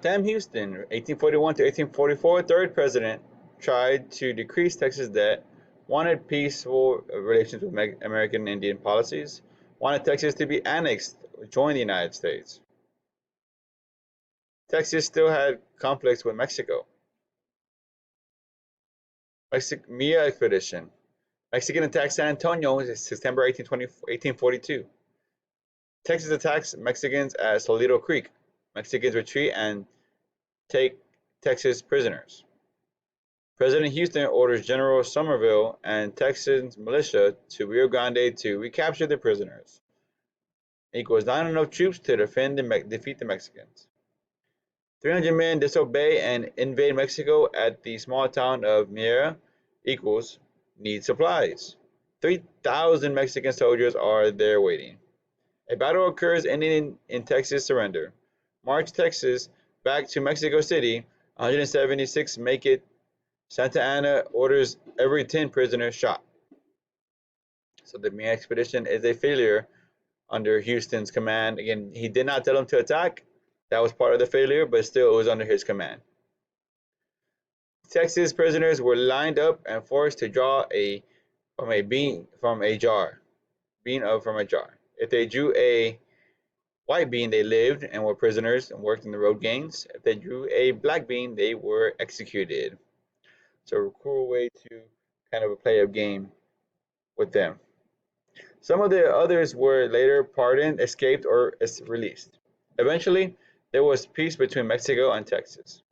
Cam Houston, 1841 to 1844, third president, tried to decrease Texas debt, wanted peaceful relations with American Indian policies, wanted Texas to be annexed or join the United States. Texas still had conflicts with Mexico. Mier expedition. Mexican attack San Antonio in September 1842. Texas attacks Mexicans at Solito Creek. Mexicans retreat and take Texas prisoners. President Houston orders General Somerville and Texas militia to Rio Grande to recapture the prisoners. Equals not enough troops to defeat the Mexicans. 300 men disobey and invade Mexico at the small town of Mier equals need supplies. 3,000 Mexican soldiers are there waiting. A battle occurs ending in Texas surrender. March Texas back to Mexico City. 176 make it. Santa Anna orders every 10 prisoners shot. So the Mier expedition is a failure under Houston's command. Again, he did not tell them to attack. That was part of the failure, but still it was under his command. Texas prisoners were lined up and forced to draw from a jar. If they drew a white bean, they lived and were prisoners and worked in the road gangs. If they drew a black bean, they were executed. So a cool way to kind of play a game with them. Some of the others were later pardoned, escaped, or released. Eventually, there was peace between Mexico and Texas.